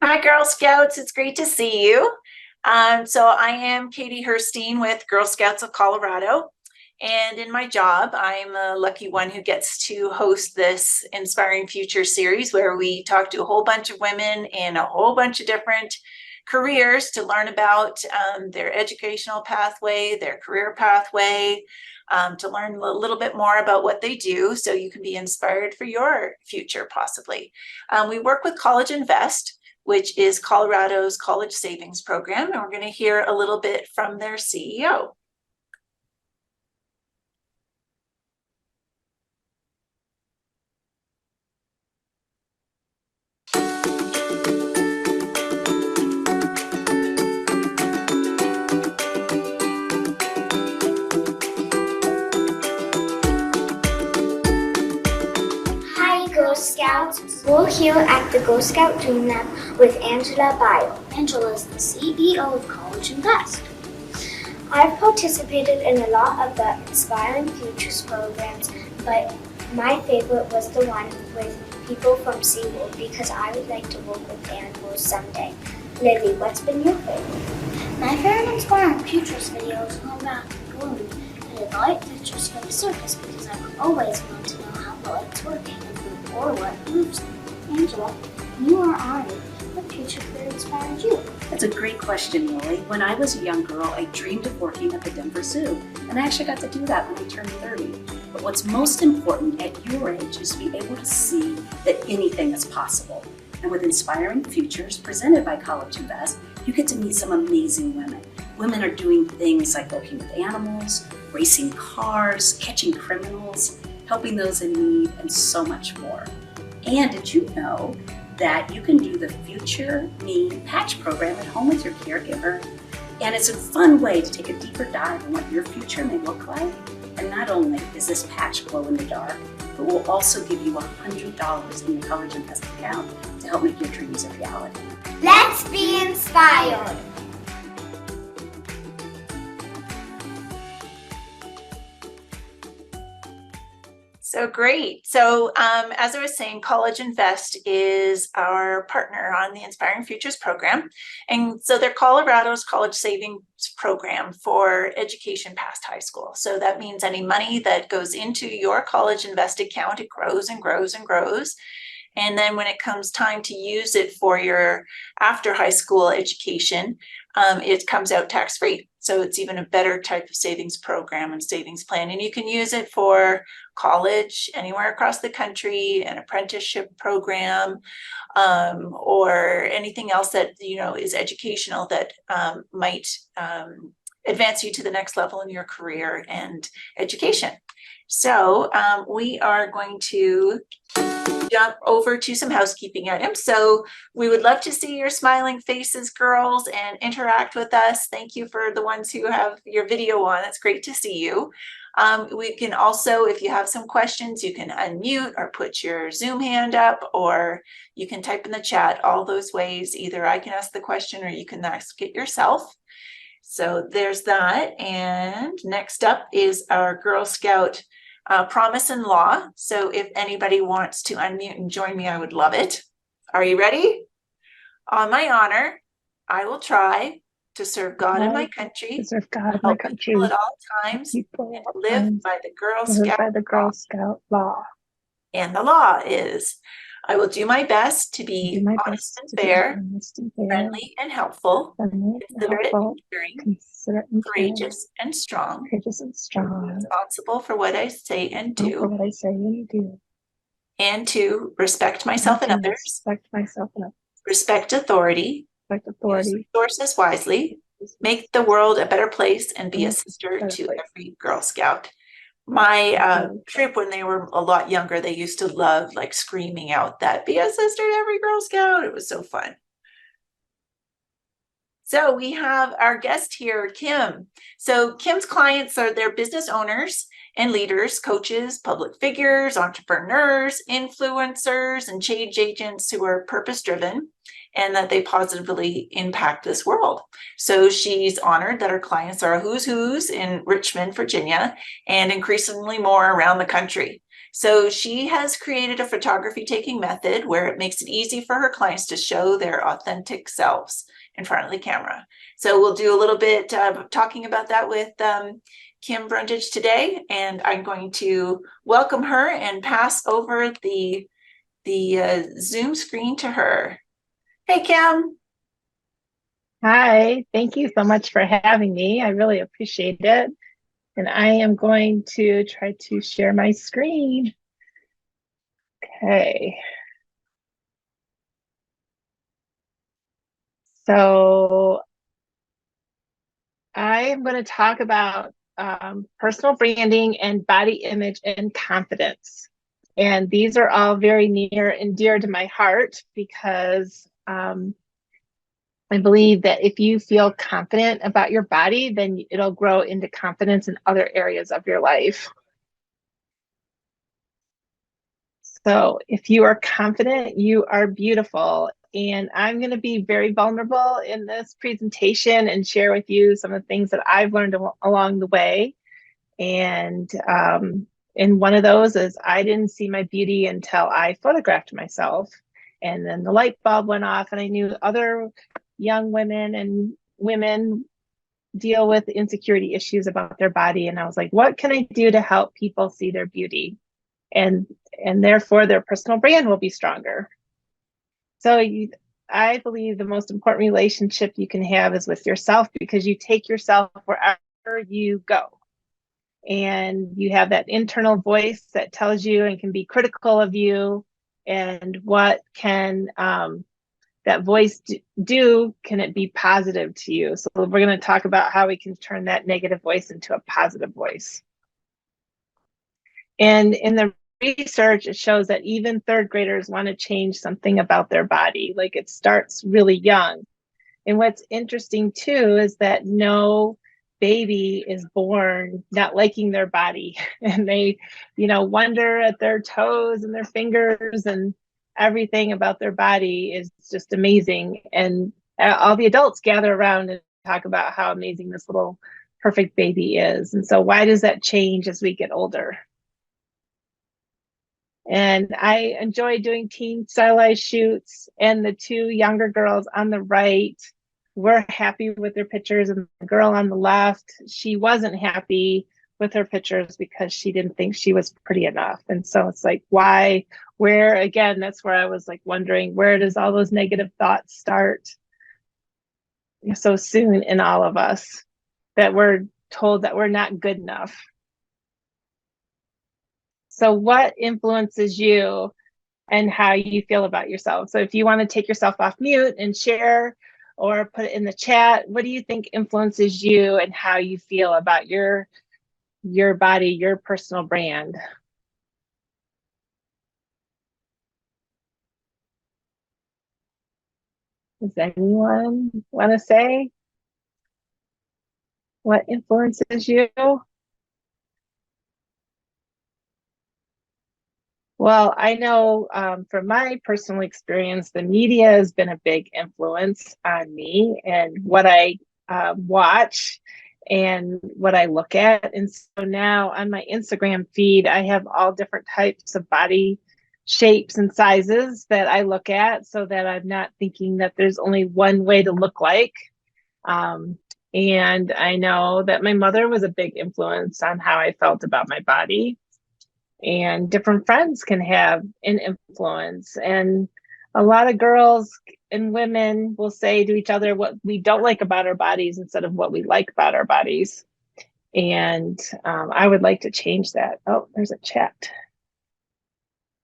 Hi, Girl Scouts. It's great to see you. So I am Katie Herstein with Girl Scouts of Colorado. And in my job, I'm the lucky one who gets to host this Inspiring Future series where we talk to a whole bunch of women in a whole bunch of different careers to learn about their educational pathway, their career pathway, to learn a little bit more about what they do so you can be inspired for your future, possibly. We work with College Invest, which is Colorado's college savings program. And we're going to hear a little bit from their CEO. Hi, Girl Scouts. We're here at the Girl Scout Dream Lab with Angela Bio. Angela is the CEO of College Invest. I've participated in a lot of the Inspiring Futures programs, but my favorite was the one with people from SeaWorld because I would like to work with animals someday. Lily, what's been your favorite? My favorite Inspiring Futures videos are about the balloon and the light pictures from the circus because I always want to know how the lights work or what moves them. Angela, you are Ari. What future career inspired you? That's a great question, Lily. When I was a young girl, I dreamed of working at the Denver Zoo, and I actually got to do that when I turned 30. But what's most important at your age is to be able to see that anything is possible. And with Inspiring Futures, presented by College Invest, you get to meet some amazing women. Women are doing things like working with animals, racing cars, catching criminals, helping those in need, and so much more. And did you know that you can do the Future Me Patch program at home with your caregiver? And it's a fun way to take a deeper dive on what your future may look like. And not only is this patch glow in the dark, but we'll also give you $100 in your College Invest account to help make your dreams a reality. Let's be inspired. So great. So as I was saying, College Invest is our partner on the Inspiring Futures program. And so they're Colorado's college savings program for education past high school. So that means any money that goes into your College Invest account, it grows and grows and grows. And then when it comes time to use it for your after high school education, it comes out tax-free. So it's even a better type of savings program and savings plan. And you can use it for college anywhere across the country, an apprenticeship program, or anything else that, is educational that might advance you to the next level in your career and education. So we are going to jump over to some housekeeping items. So we would love to see your smiling faces, girls, and interact with us. Thank you for the ones who have your video on. It's great to see you. We can also, if you have some questions, you can unmute or put your Zoom hand up, or you can type in the chat. All those ways, either I can ask the question or you can ask it yourself. So there's that. And next up is our Girl Scout promise and law. So if anybody wants to unmute and join me, I would love it. Are you ready? On my honor, I will try to serve God and my country, to serve God and my country at all times, and live by the Girl Scout law. And the law is, I will do my best to be honest and fair, friendly and helpful, considerate and caring, courageous and strong, responsible for what I say and do, and to respect myself and others, respect authority, use resources wisely, make the world a better place, and be a sister to every Girl Scout. My troop, when they were a lot younger, they used to love screaming out that be a sister to every Girl Scout. It was so fun. So we have our guest here, Kim. So Kim's clients are their business owners and leaders, coaches, public figures, entrepreneurs, influencers, and change agents who are purpose-driven and that they positively impact this world. So she's honored that her clients are who's in Richmond, Virginia, and increasingly more around the country. So she has created a photography taking method where it makes it easy for her clients to show their authentic selves in front of the camera. So we'll do a little bit of talking about that with Kim Brundage today, and I'm going to welcome her and pass over the Zoom screen to her. Hey, Kim. Hi, thank you so much for having me. I really appreciate it. And I am going to try to share my screen. Okay. So I am going to talk about personal branding and body image and confidence. And these are all very near and dear to my heart because I believe that if you feel confident about your body, then it'll grow into confidence in other areas of your life. So if you are confident, you are beautiful. And I'm going to be very vulnerable in this presentation and share with you some of the things that I've learned along the way. And one of those is I didn't see my beauty until I photographed myself. And then the light bulb went off, and I knew other young women and women deal with insecurity issues about their body. And I was like, what can I do to help people see their beauty? And therefore their personal brand will be stronger. So I believe the most important relationship you can have is with yourself, because you take yourself wherever you go. And you have that internal voice that tells you and can be critical of you. And what can that voice do? Can it be positive to you? So we're going to talk about how we can turn that negative voice into a positive voice. And in the research, it shows that even third graders want to change something about their body. Like, it starts really young. And what's interesting too is that no baby is born not liking their body, and they, wonder at their toes and their fingers, and everything about their body is just amazing. And all the adults gather around and talk about how amazing this little perfect baby is. And so why does that change as we get older? And I enjoy doing teen stylized shoots, and the two younger girls on the right were happy with their pictures, and the girl on the left, she wasn't happy with her pictures because she didn't think she was pretty enough. And so it's like, why, where, again, that's where I was like wondering, where does all those negative thoughts start so soon in all of us, that we're told that we're not good enough? So what influences you and how you feel about yourself? So if you want to take yourself off mute and share or put it in the chat, what do you think influences you and how you feel about your body, your personal brand? Does anyone want to say what influences you? Well, I know from my personal experience, the media has been a big influence on me and what I watch and what I look at. And so now on my Instagram feed, I have all different types of body shapes and sizes that I look at, so that I'm not thinking that there's only one way to look like. And I know that my mother was a big influence on how I felt about my body. And different friends can have an influence. And a lot of girls and women will say to each other what we don't like about our bodies instead of what we like about our bodies. And I would like to change that. Oh, there's a chat.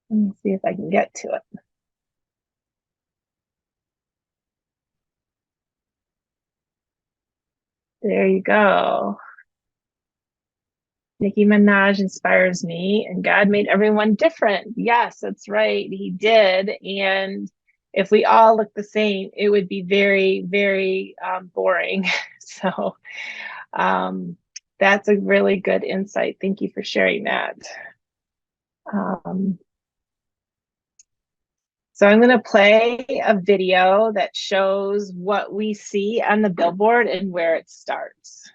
Let me see if I can get to it. There you go. Nicki Minaj inspires me, and God made everyone different. Yes, that's right. He did. And if we all look the same, it would be very, very boring. So that's a really good insight. Thank you for sharing that. So I'm going to play a video that shows what we see on the billboard and where it starts.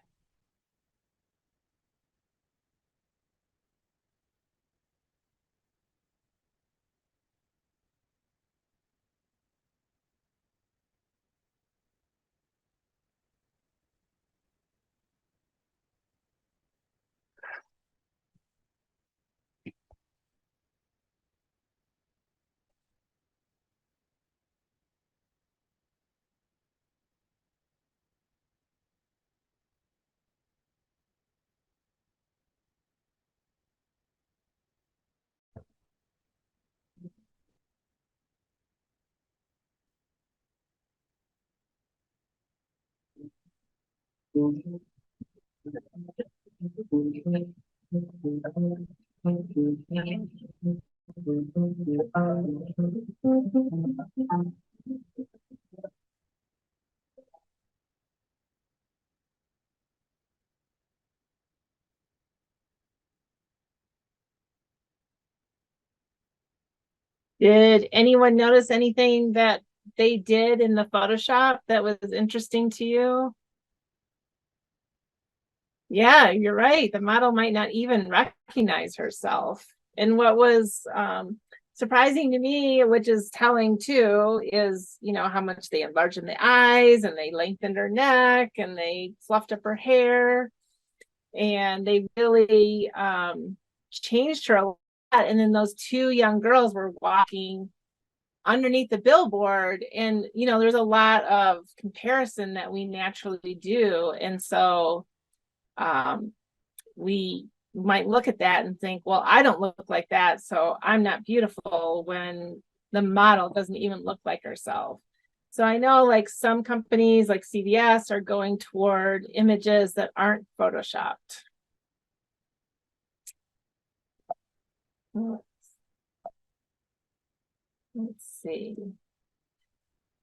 Did anyone notice anything that they did in the Photoshop that was interesting to you? Yeah, you're right. The model might not even recognize herself. And what was surprising to me, which is telling too, is, you know, how much they enlarged the eyes and they lengthened her neck and they fluffed up her hair. And they really changed her a lot. And then those two young girls were walking underneath the billboard, and you know, there's a lot of comparison that we naturally do, and so we might look at that and think, well, I don't look like that, so I'm not beautiful, when the model doesn't even look like herself. So I know like some companies like CVS are going toward images that aren't photoshopped. Let's see.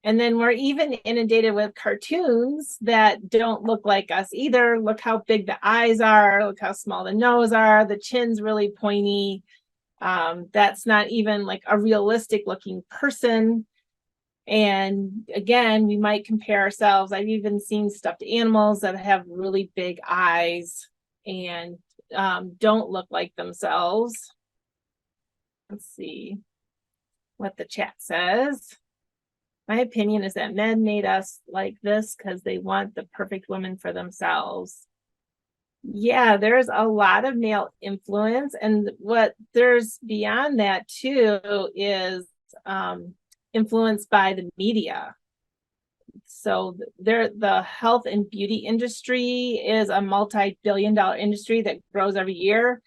And then we're even inundated with cartoons that don't look like us either. Look how big the eyes are. Look how small the nose are. The chin's really pointy. That's not even like a realistic looking person. And again, we might compare ourselves. I've even seen stuffed animals that have really big eyes and don't look like themselves. Let's see what the chat says. My opinion is that men made us like this because they want the perfect woman for themselves. Yeah, there's a lot of male influence, and what there's beyond that too is influenced by the media. So the health and beauty industry is a multi-billion-dollar industry that grows every year.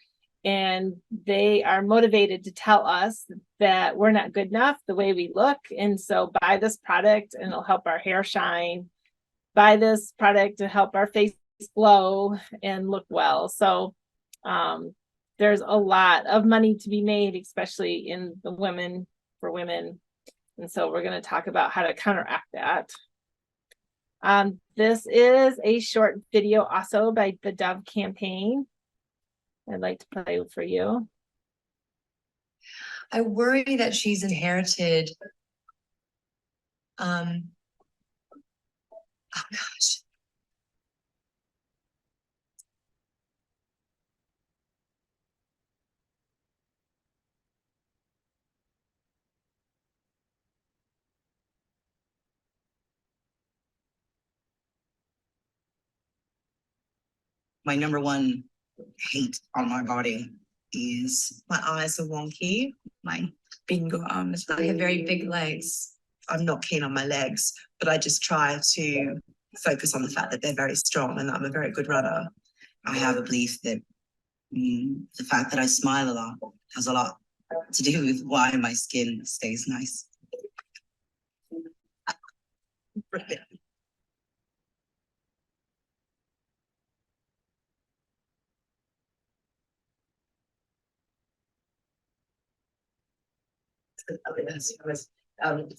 And they are motivated to tell us that we're not good enough the way we look. And so buy this product and it'll help our hair shine. Buy this product to help our face glow and look well. So there's a lot of money to be made, especially in the women for women. And so we're going to talk about how to counteract that. This is a short video also by the Dove campaign. I'd like to play for you. I worry that she's inherited, oh gosh. My number one hate on my body is my eyes are wonky, my bingo arms. I have very big legs. I'm not keen on my legs, but I just try to focus on the fact that they're very strong and I'm a very good runner. I have a belief that the fact that I smile a lot has a lot to do with why my skin stays nice.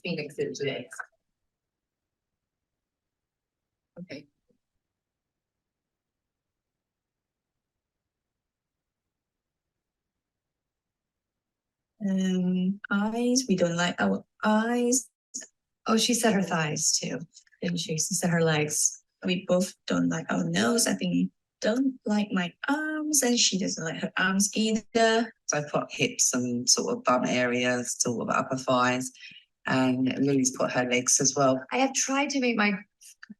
Phoenix today. Okay. Eyes, we don't like our eyes. Oh, she said her thighs too, didn't she? She said her legs. We both don't like our nose. I think we don't like my arms, and she doesn't like her arms either. So I put hips and sort of bum areas, sort of upper thighs, and Lily's put her legs as well. I have tried to make my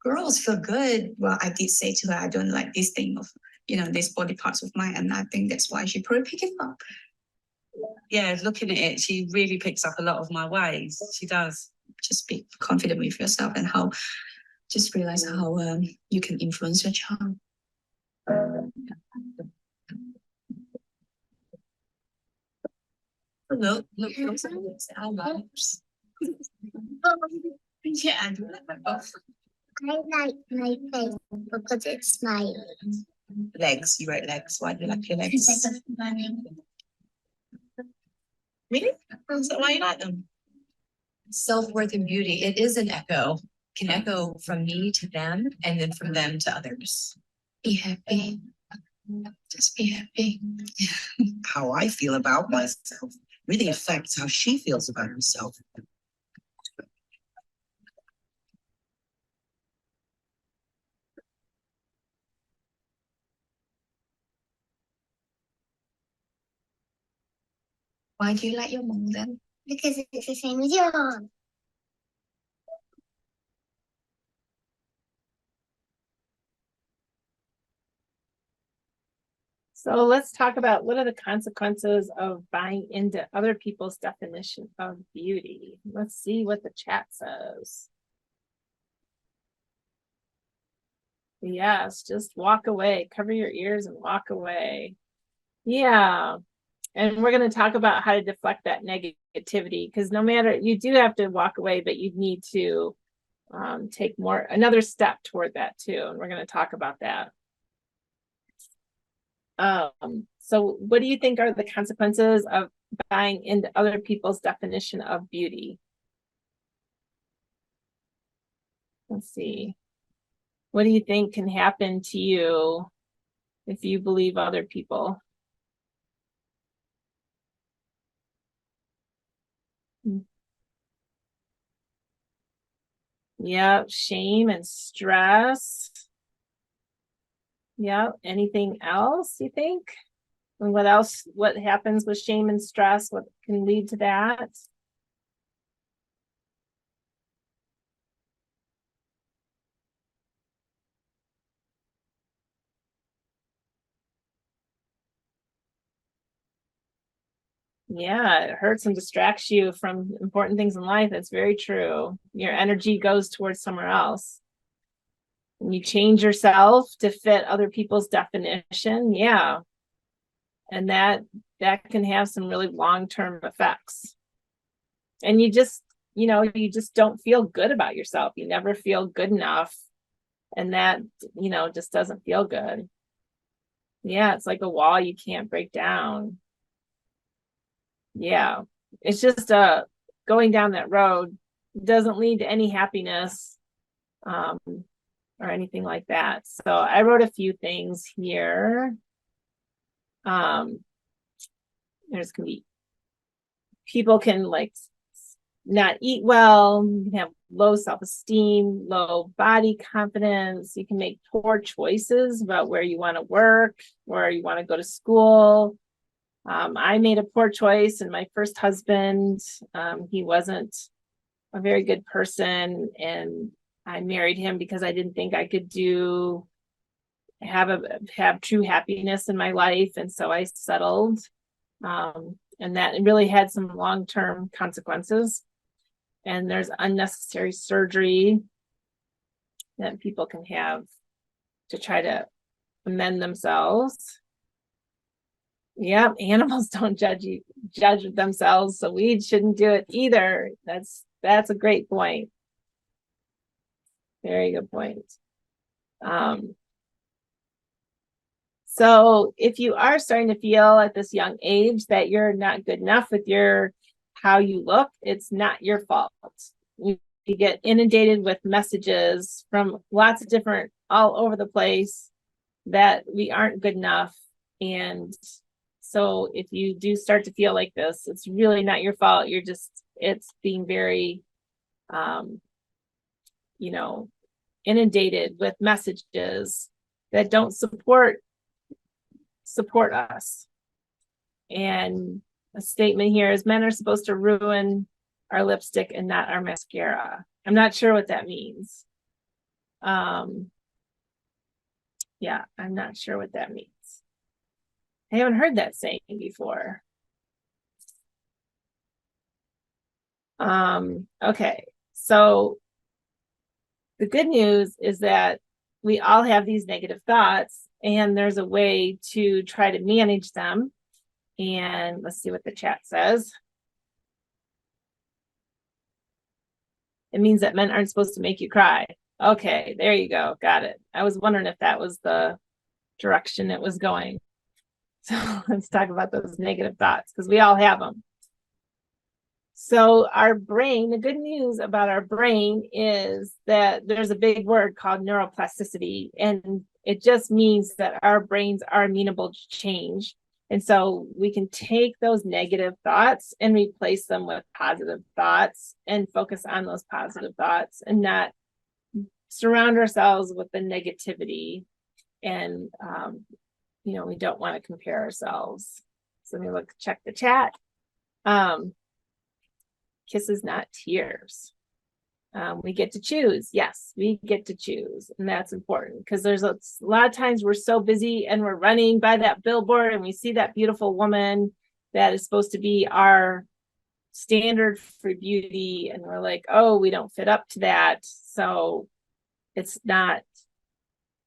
girls feel good. Well, I did say to her, I don't like this thing of, these body parts of mine, and I think that's why she probably picked it up. Yeah, looking at it, she really picks up a lot of my ways. She does. Just be confident with yourself and just realize how you can influence your child. Look, I love. Yeah, I do like my both. I like my face because it's smiling. Legs, you wrote legs. Why do you like your legs? Because I love running. Really? So why you like them? Self-worth and beauty. It is an echo. Can echo from me to them and then from them to others. Be happy. Just be happy. How I feel about myself really affects how she feels about herself. Why do you like your mom then? Because it's the same as your mom. So let's talk about what are the consequences of buying into other people's definition of beauty. Let's see what the chat says. Yes, just walk away, cover your ears and walk away. Yeah. And we're going to talk about how to deflect that negativity, because no matter, you do have to walk away, but you need to take another step toward that too. And we're going to talk about that. So what do you think are the consequences of buying into other people's definition of beauty? Let's see. What do you think can happen to you if you believe other people? Yeah, shame and stress. Yeah, anything else you think? And what else, what happens with shame and stress? What can lead to that? Yeah, it hurts and distracts you from important things in life. That's very true. Your energy goes towards somewhere else. When you change yourself to fit other people's definition, yeah. And that can have some really long-term effects. And you just don't feel good about yourself. You never feel good enough. And that, just doesn't feel good. Yeah, it's like a wall you can't break down. Yeah, it's just going down that road doesn't lead to any happiness or anything like that. So I wrote a few things here. There's gonna be people can like not eat well, you can have low self-esteem, low body confidence, you can make poor choices about where you want to work, where you want to go to school. I made a poor choice in my first husband. He wasn't a very good person, and I married him because I didn't think I could have true happiness in my life, and so I settled. And that really had some long-term consequences. And there's unnecessary surgery that people can have to try to amend themselves. Yeah, animals don't judge themselves, so we shouldn't do it either. That's a great point. Very good point. So if you are starting to feel at this young age that you're not good enough with how you look, it's not your fault. You get inundated with messages from lots of different, all over the place, that we aren't good enough. And so if you do start to feel like this, it's really not your fault. It's being very, inundated with messages that don't support us. And a statement here is, men are supposed to ruin our lipstick and not our mascara. I'm not sure what that means. Yeah, I'm not sure what that means. I haven't heard that saying before. Okay, so the good news is that we all have these negative thoughts, and there's a way to try to manage them. And let's see what the chat says. It means that men aren't supposed to make you cry. Okay, there you go. Got it. I was wondering if that was the direction it was going. So let's talk about those negative thoughts because we all have them. So our brain, the good news about our brain is that there's a big word called neuroplasticity, and it just means that our brains are amenable to change. And so we can take those negative thoughts and replace them with positive thoughts and focus on those positive thoughts and not surround ourselves with the negativity. And, we don't want to compare ourselves. So let me check the chat. Kisses, not tears. We get to choose. Yes, we get to choose. And that's important because there's a lot of times we're so busy and we're running by that billboard and we see that beautiful woman that is supposed to be our standard for beauty. And we're like, oh, we don't fit up to that. So it's not,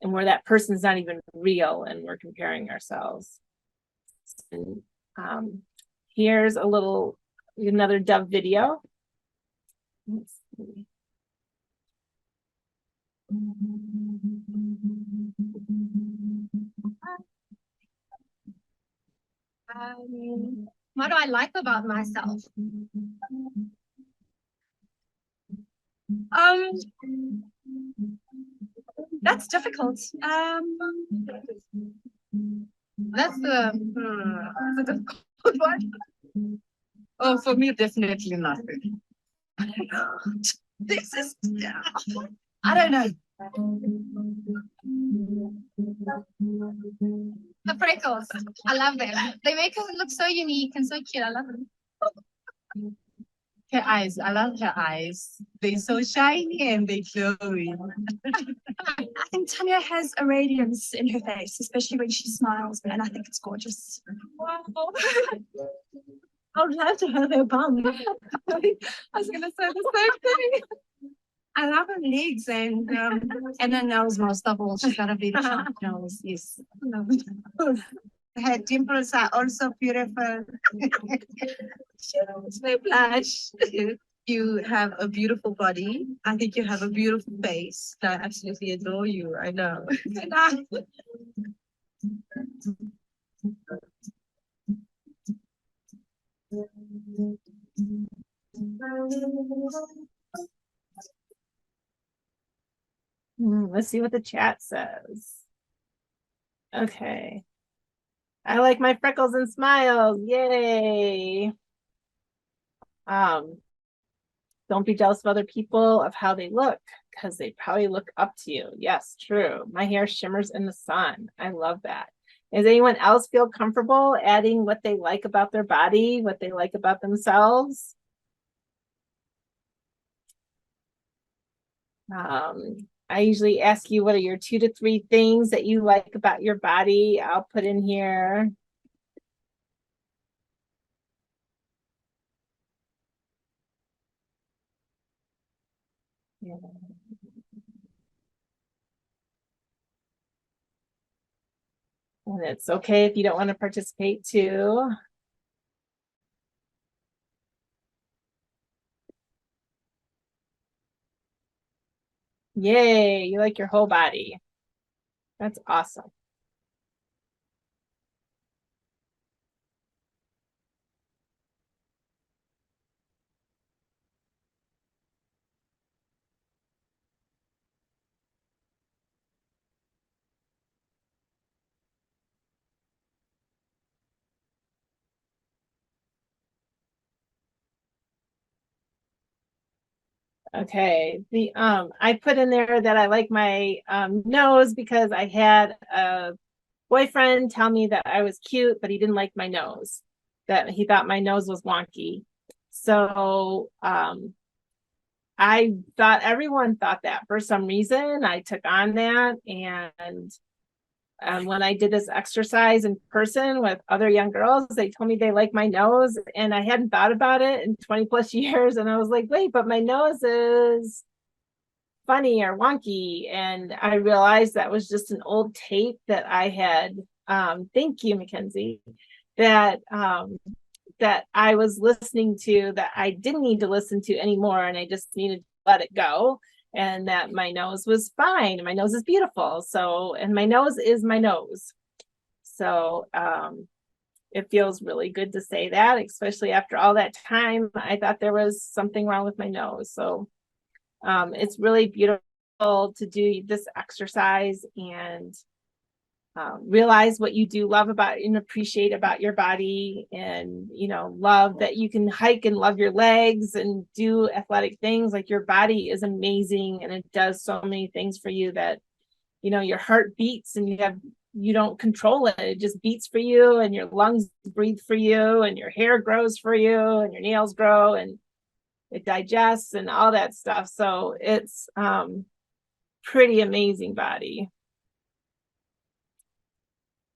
and where that person's not even real and we're comparing ourselves. And here's another Dove video. Let's see. What do I like about myself? That's difficult. That's a difficult one. Oh, for me, definitely nothing. This is, I don't know. The freckles, I love them. They make her look so unique and so cute. I love them. Her eyes, I love her eyes. They're so shiny and they're glowing. I think Tanya has a radiance in her face, especially when she smiles, and I think it's gorgeous. Wow. I would love to have her bum. I was going to say the same thing. I love her legs and her nose most of all. She's got a very sharp nose, yes. Her dimples are also beautiful. No blush. You have a beautiful body. I think you have a beautiful face. I absolutely adore you. I know. Let's see what the chat says. Okay. I like my freckles and smiles. Yay. Don't be jealous of other people of how they look because they probably look up to you. Yes, true. My hair shimmers in the sun. I love that. Does anyone else feel comfortable adding what they like about their body, what they like about themselves? I usually ask you, what are your 2 to 3 things that you like about your body? I'll put in here. Yeah. And it's okay if you don't want to participate too. Yay, you like your whole body. That's awesome. Okay, I put in there that I like my nose because I had a boyfriend tell me that I was cute, but he didn't like my nose, that he thought my nose was wonky. So I thought everyone thought that for some reason. I took on that, and when I did this exercise in person with other young girls, they told me they like my nose, and I hadn't thought about it in 20 plus years. And I was like, wait, but my nose is funny or wonky. And I realized that was just an old tape that I had. Thank you, Mackenzie, that I was listening to that I didn't need to listen to anymore. And I just needed to let it go. and that my nose was fine. My nose is beautiful. So, and my nose is my nose. So, it feels really good to say that, especially after all that time. I thought there was something wrong with my nose. So, it's really beautiful to do this exercise and realize what you do love about and appreciate about your body, and love that you can hike and love your legs and do athletic things. Like, your body is amazing and it does so many things for you that your heart beats and you don't control it. It just beats for you, and your lungs breathe for you, and your hair grows for you, and your nails grow, and it digests and all that stuff. So it's pretty amazing body.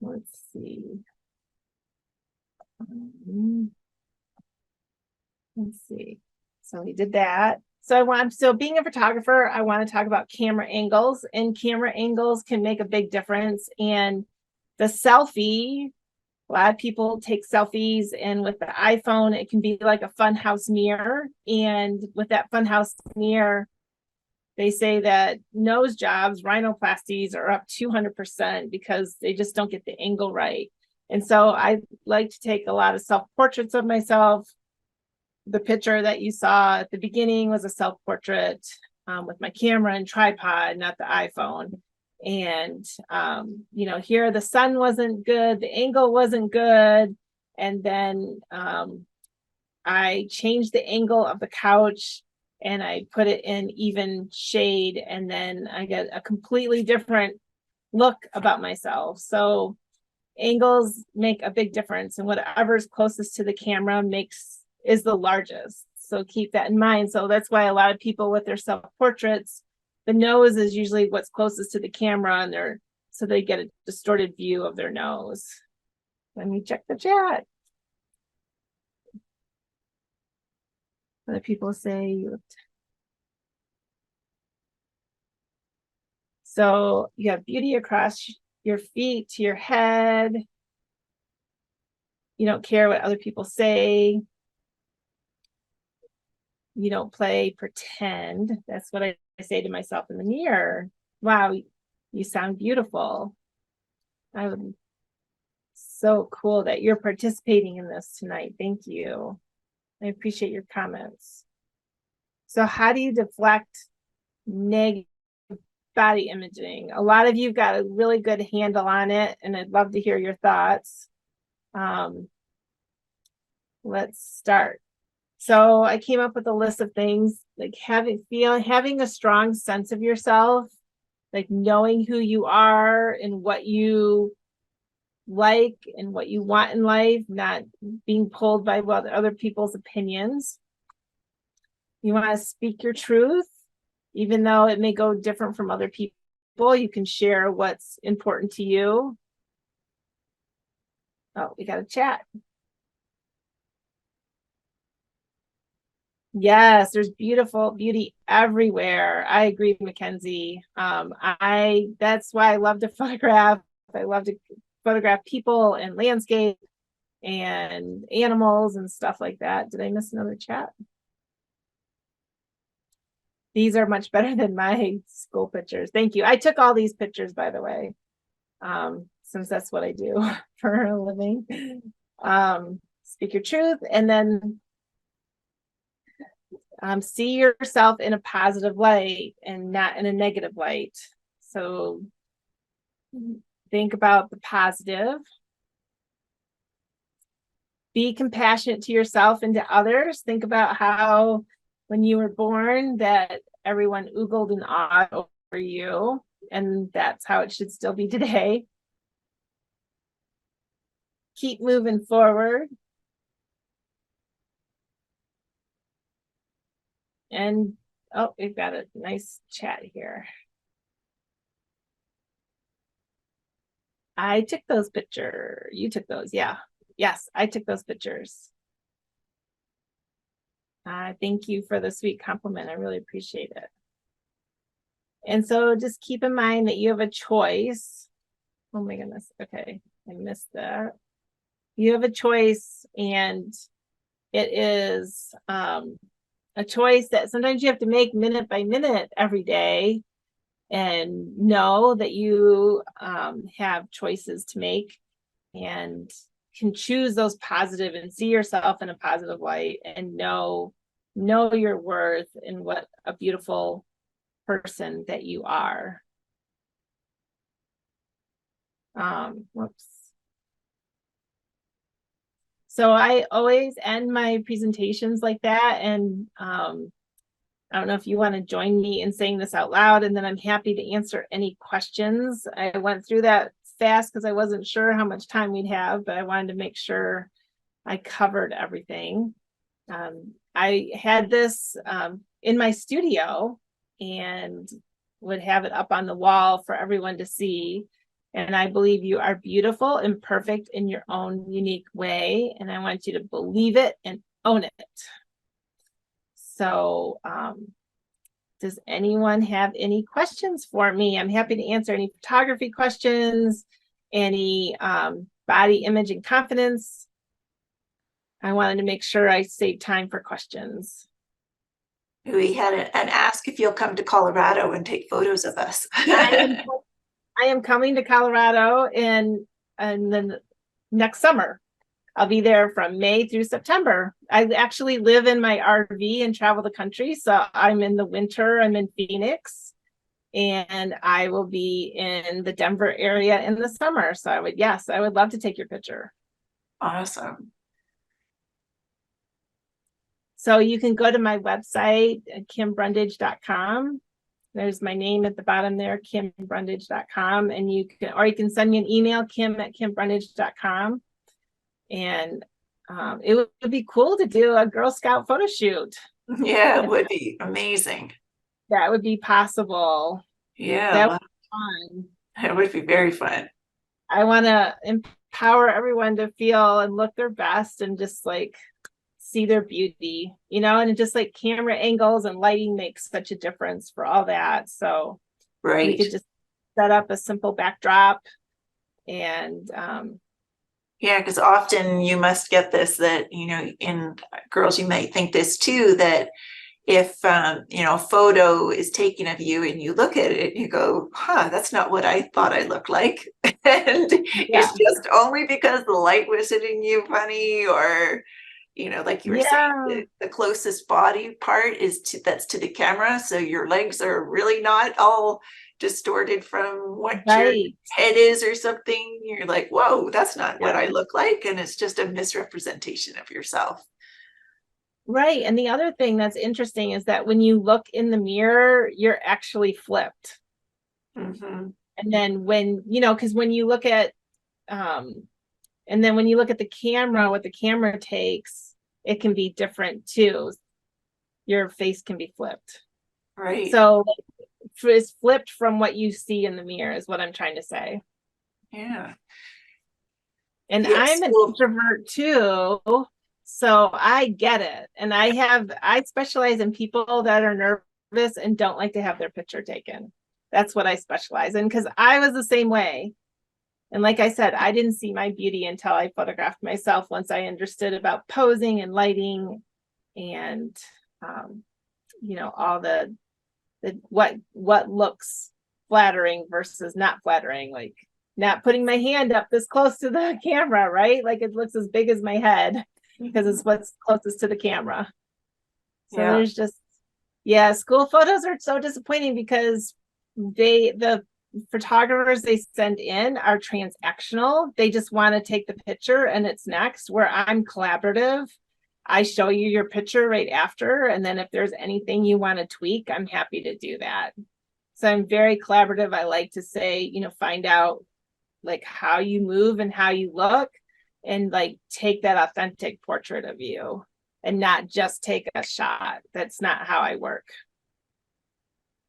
Let's see. Let's see. So we did that. So being a photographer, I want to talk about camera angles, and camera angles can make a big difference. And the selfie, a lot of people take selfies, and with the iPhone, it can be like a funhouse mirror. And with that funhouse mirror, they say that nose jobs, rhinoplasties, are up 200% because they just don't get the angle right. And so I like to take a lot of self-portraits of myself. The picture that you saw at the beginning was a self-portrait with my camera and tripod, not the iPhone. And, here the sun wasn't good, the angle wasn't good. And then I changed the angle of the couch and I put it in even shade, and then I get a completely different look about myself. So angles make a big difference, and whatever's closest to the camera is the largest. So keep that in mind. So that's why a lot of people with their self-portraits, the nose is usually what's closest to the camera, and so they get a distorted view of their nose. Let me check the chat. Other people say you looked. So you have beauty across your feet to your head. You don't care what other people say. You don't play pretend. That's what I say to myself in the mirror. Wow, you sound beautiful. So cool that you're participating in this tonight. Thank you. I appreciate your comments. So how do you deflect negative body imaging? A lot of you got a really good handle on it, and I'd love to hear your thoughts. Let's start. So I came up with a list of things, like having a strong sense of yourself, like knowing who you are and what you like and what you want in life, not being pulled by other people's opinions. You want to speak your truth, even though it may go different from other people. You can share what's important to you. Oh, we got a chat. Yes, there's beauty everywhere. I agree, Mackenzie. That's why I love to photograph. I love to photograph people and landscape and animals and stuff like that. Did I miss another chat? These are much better than my school pictures. Thank you. I took all these pictures, by the way, since that's what I do for a living. Speak your truth, and then see yourself in a positive light and not in a negative light. So think about the positive. Be compassionate to yourself and to others. Think about how when you were born that everyone oogled and awed over you, and that's how it should still be today. Keep moving forward. And oh, we've got a nice chat here. I took those pictures. You took those, yeah. Yes, I took those pictures. Thank you for the sweet compliment. I really appreciate it. And so just keep in mind that you have a choice. Oh my goodness. Okay, I missed that. You have a choice, and it is a choice that sometimes you have to make minute by minute every day, and know that you have choices to make and can choose those positive and see yourself in a positive light, and know your worth and what a beautiful person that you are. Whoops. So I always end my presentations like that. And I don't know if you want to join me in saying this out loud, and then I'm happy to answer any questions. I went through that fast because I wasn't sure how much time we'd have, but I wanted to make sure I covered everything. I had this in my studio and would have it up on the wall for everyone to see. And I believe you are beautiful and perfect in your own unique way. And I want you to believe it and own it. So does anyone have any questions for me? I'm happy to answer any photography questions, any body image and confidence. I wanted to make sure I saved time for questions. We had an ask if you'll come to Colorado and take photos of us. I am coming to Colorado in the next summer. I'll be there from May through September. I actually live in my RV and travel the country. So I'm in the winter, I'm in Phoenix, and I will be in the Denver area in the summer. So I would love to take your picture. Awesome. So you can go to my website, kimbrundage.com. There's my name at the bottom there, kimbrundage.com. And you can send me an email, kim@kimbrundage.com. And it would be cool to do a Girl Scout photo shoot. Yeah, it would be amazing. That would be possible. Yeah, That would be fun. it would be very fun. I want to empower everyone to feel and look their best and just like see their beauty, and just like camera angles and lighting makes such a difference for all that. So we could just set up a simple backdrop and yeah, because often you must get this that, in girls, you might think this too, that if, a photo is taken of you and you look at it and you go, that's not what I thought I looked like. And it's just only because the light was hitting you funny, or, like you were saying, the closest body part is that's to the camera. So your legs are really not all distorted from what your head is or something. You're like, whoa, that's not what I look like. And it's just a misrepresentation of yourself. Right. And the other thing that's interesting is that when you look in the mirror, you're actually flipped. Mm-hmm. And then because when you look at, and then when you look at the camera, what the camera takes, it can be different too. Your face can be flipped. Right. So it's flipped from what you see in the mirror is what I'm trying to say. Yeah. And I'm an introvert too. So I get it. And I specialize in people that are nervous and don't like to have their picture taken. That's what I specialize in, because I was the same way. And like I said, I didn't see my beauty until I photographed myself, once I understood about posing and lighting and, all the what looks flattering versus not flattering, like not putting my hand up this close to the camera, right? Like it looks as big as my head because it's what's closest to the camera. So there's just, school photos are so disappointing because the photographers they send in are transactional. They just want to take the picture and it's next. Where I'm collaborative, I show you your picture right after, and then if there's anything you want to tweak, I'm happy to do that. So I'm very collaborative. I like to say, find out like how you move and how you look, and like take that authentic portrait of you and not just take a shot. That's not how I work.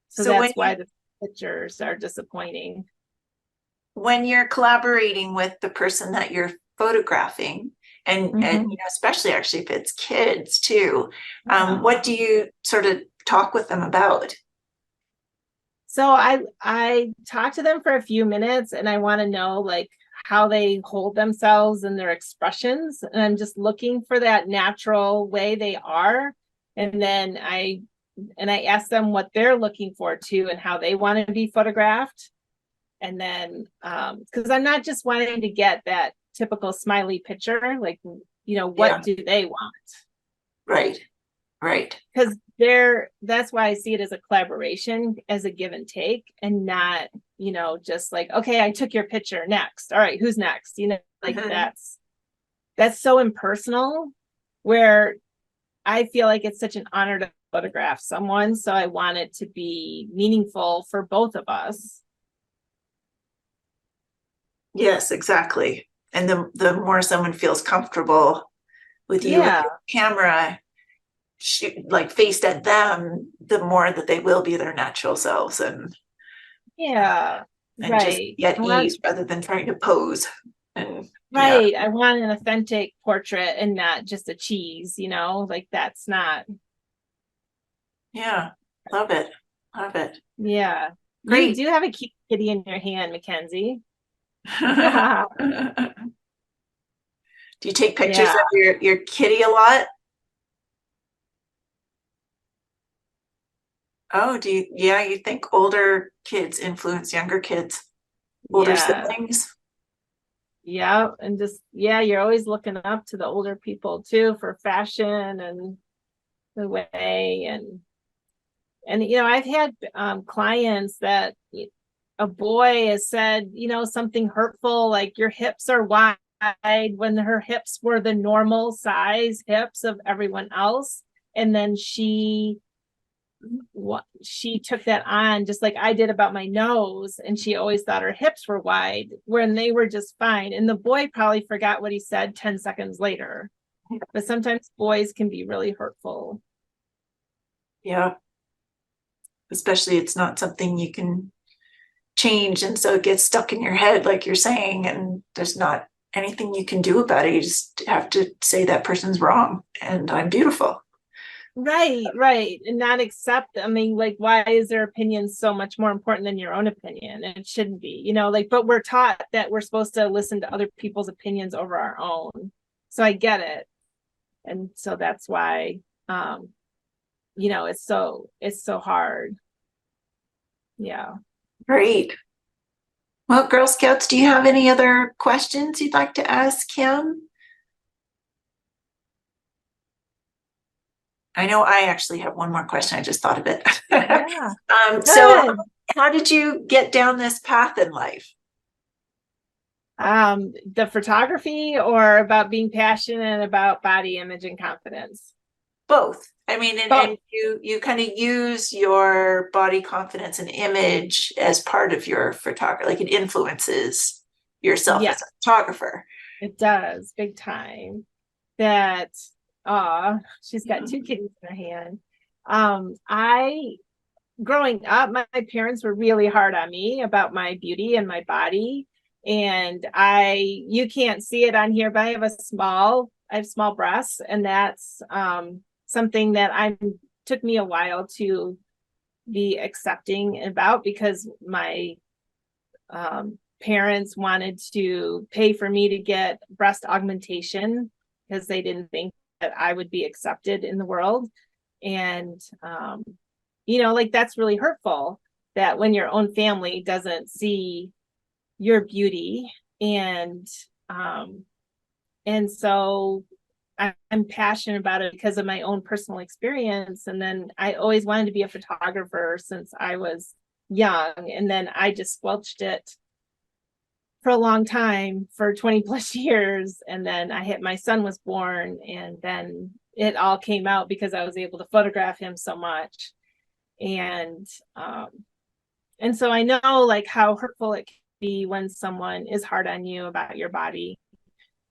So that's why the pictures are disappointing. When you're collaborating with the person that you're photographing, and especially actually if it's kids too, what do you sort of talk with them about? So I talk to them for a few minutes, and I want to know like how they hold themselves and their expressions, and I'm just looking for that natural way they are. And then I ask them what they're looking for too and how they want to be photographed. And then, because I'm not just wanting to get that typical smiley picture, like, what do they want? Right. Right. Because that's why I see it as a collaboration, as a give and take, and not, just like, okay, I took your picture, next. All right, who's next? Like Mhm. that's so impersonal, where I feel like it's such an honor to photograph someone. So I want it to be meaningful for both of us. Yes, exactly. And the more someone feels comfortable with you and Yeah. your camera, like faced at them, the more that they will be their natural selves and Yeah. just Right. be at ease rather than trying to pose. And yeah, Right. I want an authentic portrait and not just a cheese, like that's not, yeah, love it. Love it. yeah. You Great. do have a cute kitty in your hand, Mackenzie. Do you take pictures Yeah. of your kitty a lot? Oh, yeah, you think older kids influence younger kids, older Yeah. siblings? Yeah. And just, yeah, you're always looking up to the older people too for fashion and the way. And I've had clients that a boy has said, something hurtful, like your hips are wide, when her hips were the normal size hips of everyone else. And then she took that on, just like I did about my nose, and she always thought her hips were wide when they were just fine. And the boy probably forgot what he said 10 seconds later. But sometimes boys can be really hurtful. Yeah. Especially it's not something you can change, and so it gets stuck in your head, like you're saying, and there's not anything you can do about it. You just have to say that person's wrong and I'm beautiful. Right. And not accept, I mean, like, why is their opinion so much more important than your own opinion? And it shouldn't be, but we're taught that we're supposed to listen to other people's opinions over our own. So I get it. And so that's why, it's so hard. Yeah. Great. Well, Girl Scouts, do you have any other questions you'd like to ask Kim? I know I actually have one more question. I just thought of it. Yeah. So how did you get down this path in life? The photography, or about being passionate about body image and confidence? Both. I mean, and Both. you kind of use your body confidence and image as part of your photography, like it influences yourself as a photographer. It does, big time. That, she's got two kitties in her hand. Growing up, my parents were really hard on me about my beauty and my body. And you can't see it on here, but I have small breasts, and that's something that took me a while to be accepting about, because my parents wanted to pay for me to get breast augmentation because they didn't think that I would be accepted in the world. And like, that's really hurtful, that when your own family doesn't see your beauty. And so I'm passionate about it because of my own personal experience. And then I always wanted to be a photographer since I was young. And then I just squelched it for a long time, for 20 plus years. And then my son was born, and then it all came out because I was able to photograph him so much. And so I know, like, how hurtful it can be when someone is hard on you about your body.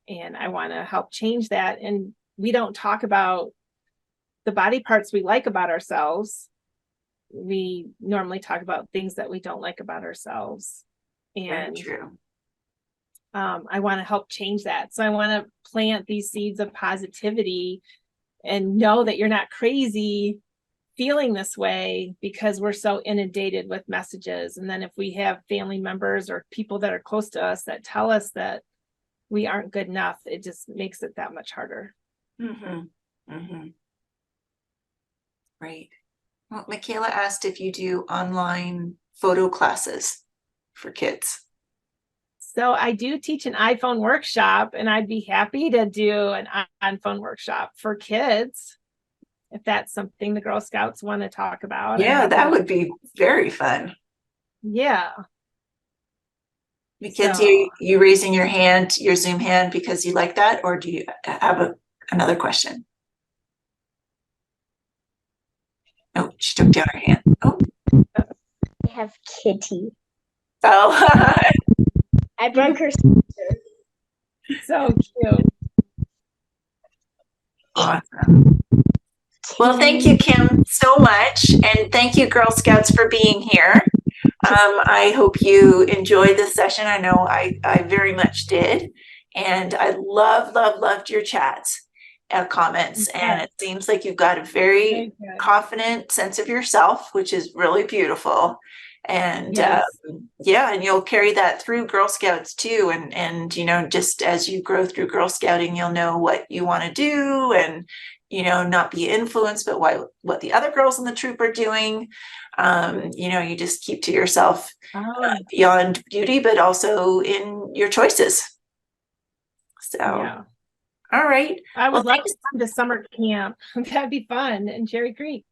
And I want to help change that. And we don't talk about the body parts we like about ourselves. We normally talk about things that we don't like about ourselves. And Very true. I want to help change that. So I want to plant these seeds of positivity and know that you're not crazy feeling this way, because we're so inundated with messages. And then if we have family members or people that are close to us that tell us that we aren't good enough, it just makes it that much harder. Mm-hmm. Mm-hmm. Right. Well, Michaela asked if you do online photo classes for kids. So I do teach an iPhone workshop, and I'd be happy to do an iPhone workshop for kids if that's something the Girl Scouts want to talk about. Yeah, that would be very fun. Yeah. Kids, So- you raising your hand, your Zoom hand, because you like that, or do you have another question? Oh, she took down her hand. Oh, I have Kitty. oh. I broke her. So cute. Awesome. Well, thank you, Kim, so much. And thank you, Girl Scouts, for being here. I hope you enjoyed this session. I know I very much did. And I loved your chats, comments. And it seems like you've got a very confident sense of yourself, which is really beautiful. And Yes. yeah, and you'll carry that through Girl Scouts too. And you know, just as you grow through Girl Scouting, you'll know what you want to do, and you know, not be influenced by what the other girls in the troop are doing. You know, you just keep to yourself beyond beauty, but also in your choices. So, Yeah. all right. I would Well, love to come to summer camp. That'd be fun in Cherry Creek.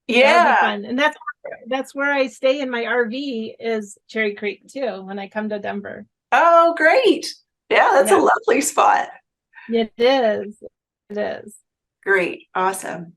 That Yeah. would be fun. And that's where I stay in my RV is Cherry Creek too when I come to Denver. Oh, great. Yeah, that's a Yeah. lovely spot. It is. It is. Great. Awesome.